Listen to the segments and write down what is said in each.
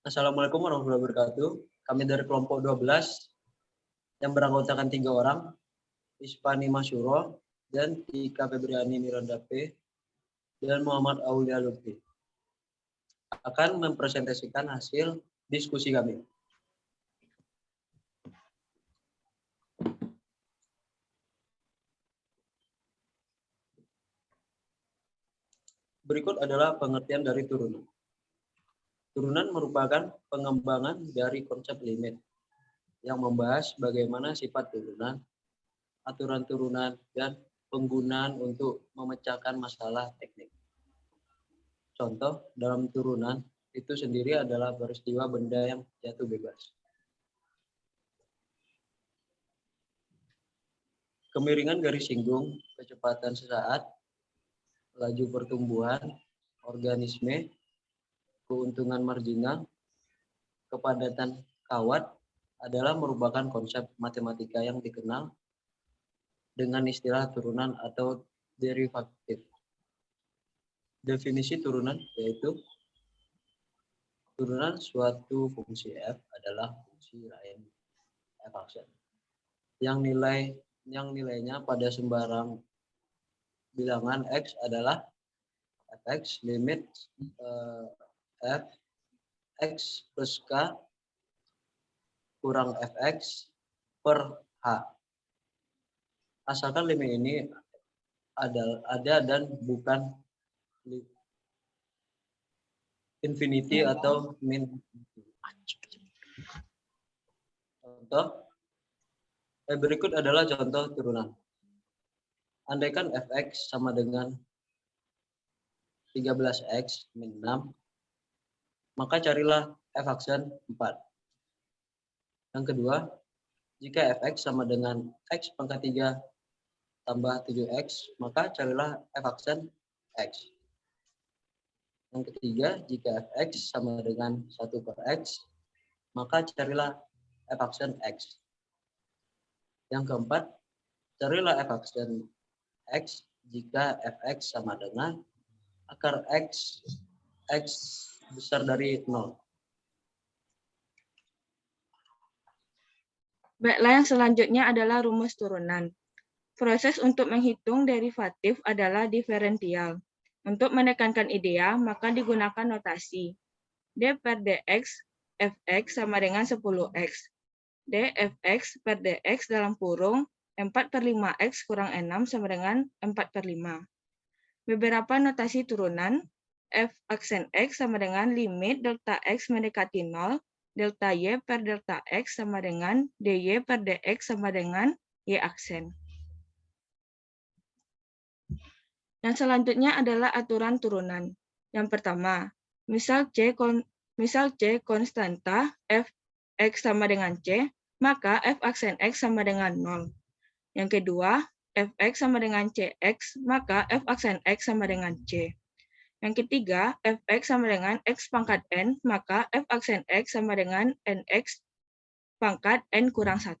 Assalamualaikum warahmatullahi wabarakatuh. Kami dari kelompok 12 yang beranggotakan 3 orang, Ispani Masyuro dan Tika Febriani Miranda P dan Muhammad Aulia Lutfi akan mempresentasikan hasil diskusi kami. Berikut adalah pengertian dari turunan. Turunan merupakan pengembangan dari konsep limit yang membahas bagaimana sifat turunan, aturan turunan, dan penggunaan untuk memecahkan masalah teknik. Contoh, dalam turunan itu sendiri adalah peristiwa benda yang jatuh bebas. Kemiringan garis singgung, kecepatan sesaat, laju pertumbuhan, organisme, keuntungan marginal, kepadatan kawat adalah merupakan konsep matematika yang dikenal dengan istilah turunan atau derivatif. Definisi turunan yaitu turunan suatu fungsi f adalah fungsi lain f aksen yang nilainya pada sembarang bilangan x adalah fx limit f x plus k kurang fx per h. Asalkan limit ini ada dan bukan infinity atau min. Contoh berikut adalah contoh turunan. Andaikan fx sama dengan 13x min 6, maka carilah f aksen 4. Yang kedua, jika fx sama dengan x pangkat 3 tambah 7x, maka carilah f aksen x. Yang ketiga, jika fx sama dengan 1 per x, maka carilah f aksen x. Yang keempat, carilah f aksen x jika fx sama dengan akar x besar dari 0. Baiklah, yang selanjutnya adalah rumus turunan. Proses untuk menghitung derivatif adalah diferensial. Untuk menekankan idea, maka digunakan notasi. D per dx fx sama dengan 10x. D fx per dx dalam kurung 4 per 5x kurang 6 sama dengan 4 per 5. Beberapa notasi turunan, f aksen x sama dengan limit delta x mendekati 0, delta y per delta x sama dengan dy per dx sama dengan y aksen. Yang selanjutnya adalah aturan turunan. Yang pertama, misal C konstanta f x sama dengan C, maka f aksen x sama dengan 0. Yang kedua, fx sama dengan cx, maka f aksen x sama dengan c. Yang ketiga, fx sama dengan x pangkat n, maka f aksen x sama dengan nx pangkat n kurang 1.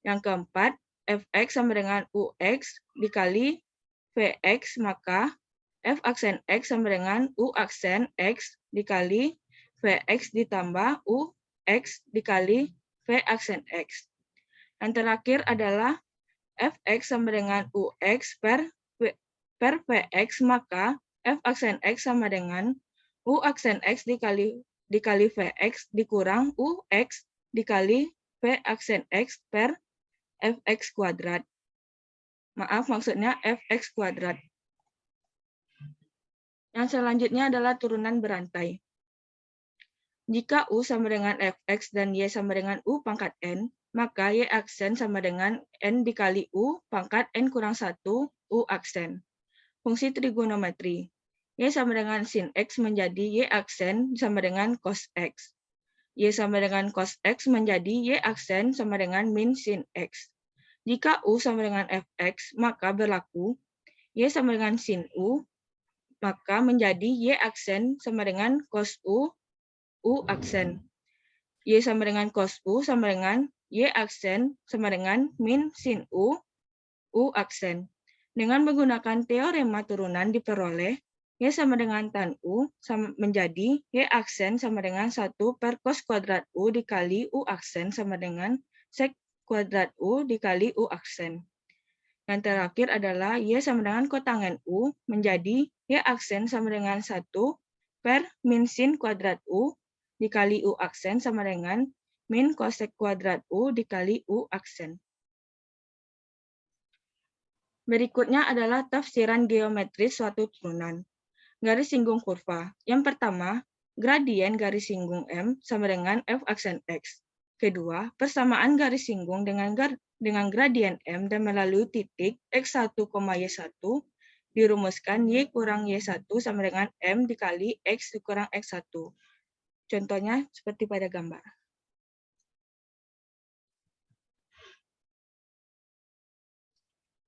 Yang keempat, fx sama dengan ux dikali vx, maka f aksen x sama dengan u aksen x dikali vx ditambah ux dikali v aksen x. Yang terakhir adalah fx sama dengan ux per vx, maka f aksen x sama dengan u aksen x dikali vx dikurang ux dikali v aksen x per fx kuadrat. Maaf, maksudnya fx kuadrat. Yang selanjutnya adalah turunan berantai. Jika u sama dengan fx dan y sama dengan u pangkat n, maka y aksen sama dengan n dikali u pangkat n kurang 1 u aksen. Fungsi trigonometri. Y sama dengan sin x menjadi y aksen sama dengan cos x. Y sama dengan cos x menjadi y aksen sama dengan min sin x. Jika u sama dengan fx, maka berlaku y sama dengan sin u, maka menjadi y aksen sama dengan cos u aksen. Y sama dengan cos u sama dengan y aksen sama dengan min sin u aksen. Dengan menggunakan teorema turunan diperoleh Y sama dengan tan U menjadi Y aksen sama dengan 1 per cos kuadrat U dikali U aksen sama dengan sek kuadrat U dikali U aksen. Yang terakhir adalah Y sama dengan kotangen U menjadi Y aksen sama dengan 1 per min sin kuadrat U dikali U aksen sama dengan min kosek kuadrat U dikali U aksen. Berikutnya adalah tafsiran geometris suatu turunan. Garis singgung kurva. Yang pertama, gradien garis singgung M sama dengan F aksen X. Kedua, persamaan garis singgung dengan gradien M dan melalui titik X1, Y1 dirumuskan Y kurang Y1 sama dengan M dikali X dikurang X1. Contohnya seperti pada gambar.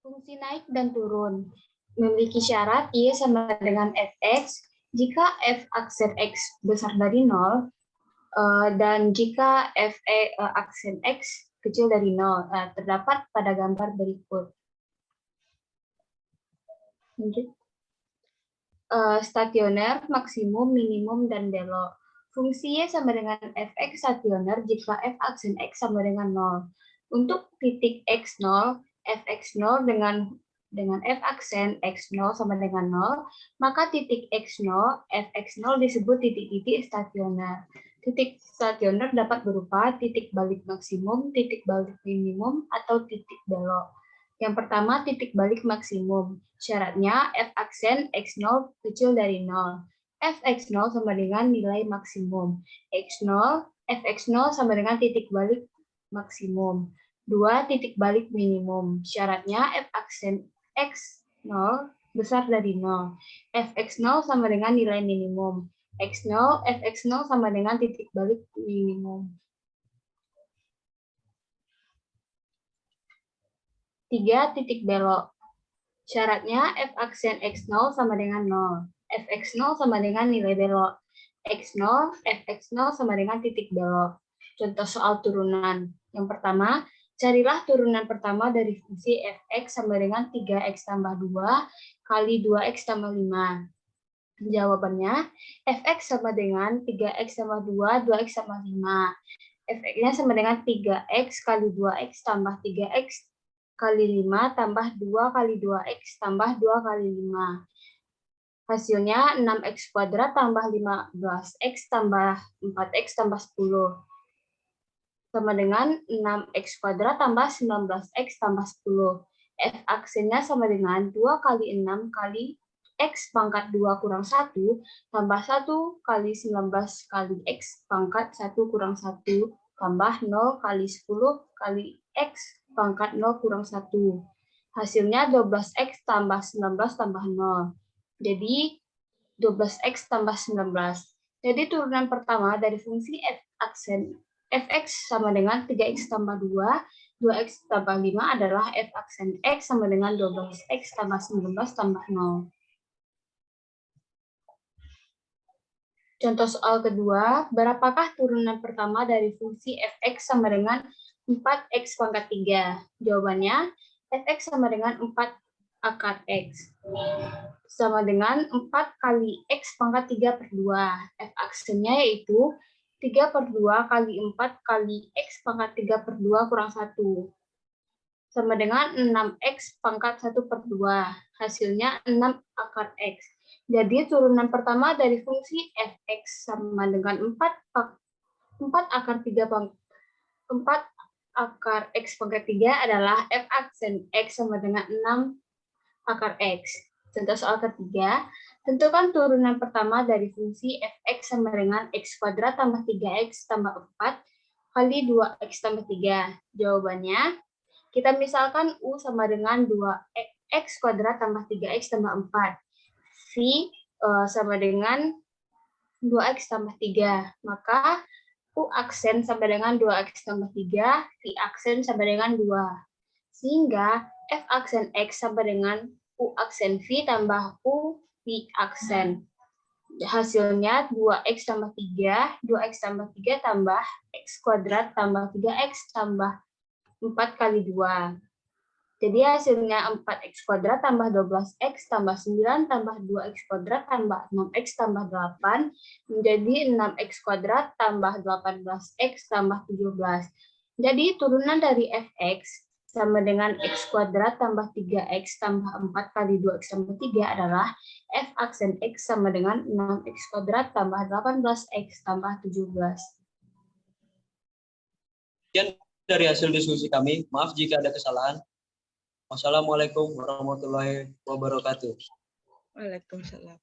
Fungsi naik dan turun memiliki syarat Y sama dengan Fx jika F aksen X besar dari 0 dan jika F aksen X kecil dari 0. Terdapat pada gambar berikut. Lanjut. Stasioner, maksimum, minimum, dan belok. Fungsi Y sama dengan Fx stasioner jika F aksen X sama dengan 0. Untuk titik X0, Fx0 dengan F aksen X0 sama dengan 0, maka titik X0, Fx0 disebut titik-titik stasioner. Titik stasioner dapat berupa titik balik maksimum, titik balik minimum, atau titik belok. Yang pertama, titik balik maksimum. Syaratnya F aksen X0 kecil dari 0. Fx0 sama dengan nilai maksimum. X0, Fx0 sama dengan titik balik maksimum. 2. Titik balik minimum. Syaratnya F aksen X0 besar dari 0. Fx0 sama dengan nilai minimum. X0, Fx0 sama dengan titik balik minimum. 3. Titik belok. Syaratnya F aksen X0 sama dengan 0. Fx0 sama dengan nilai belok. X0, Fx0 sama dengan titik belok. Contoh soal turunan. Yang pertama, carilah turunan pertama dari fungsi Fx sama dengan 3x tambah 2 kali 2x tambah 5. Jawabannya, Fx sama dengan 3x tambah 2, 2x tambah 5. Fx-nya sama dengan 3x kali 2x tambah 3x kali 5 tambah 2 kali 2x tambah 2 kali 5. Hasilnya 6x kuadrat tambah 15x tambah 4x tambah 10. Sama dengan 6x kuadrat tambah 19x tambah 10. F aksennya sama dengan 2 kali 6 kali x pangkat 2 kurang 1 tambah 1 kali 19 kali x pangkat 1 kurang 1 tambah 0 kali 10 kali x pangkat 0 kurang 1. Hasilnya 12x tambah 19 tambah 0. Jadi 12x tambah 19. Jadi turunan pertama dari fungsi F aksen Fx sama dengan 3x tambah 2, 2x tambah 5 adalah F aksen X sama dengan 12x tambah 19 tambah 0. Contoh soal kedua, berapakah turunan pertama dari fungsi Fx sama dengan 4x pangkat 3? Jawabannya, Fx sama dengan 4 akar X. Sama dengan 4 kali X pangkat 3 per 2. F aksennya yaitu 3 per 2 kali 4 kali X pangkat 3 per 2 kurang 1. Sama dengan 6X pangkat 1 per 2. Hasilnya 6 akar X. Jadi turunan pertama dari fungsi Fx sama dengan 4 akar 3 4 akar X pangkat 3 adalah F aksen X sama dengan 6 akar X. Contoh soal ketiga, tentukan turunan pertama dari fungsi Fx sama dengan X kuadrat tambah 3X tambah 4 kali 2X tambah 3. Jawabannya, kita misalkan U sama dengan 2X kuadrat tambah 3X tambah 4. V sama dengan 2X tambah 3. Maka U aksen sama dengan 2X tambah 3, V aksen sama dengan 2. Sehingga F aksen X sama dengan U aksen V tambah U V aksen. Hasilnya 2X tambah 3, 2X tambah 3 tambah X kuadrat tambah 3X tambah 4 kali 2. Jadi hasilnya 4x kuadrat tambah 12x tambah 9 tambah 2x kuadrat tambah 6x tambah 8 menjadi 6x kuadrat tambah 18x tambah 17. Jadi turunan dari fx sama dengan x kuadrat tambah 3x tambah 4 kali 2x tambah 3 adalah f aksen x sama dengan 6x kuadrat tambah 18x tambah 17. Sekian dari hasil diskusi kami. Maaf jika ada kesalahan. Wassalamualaikum warahmatullahi wabarakatuh. Waalaikumsalam.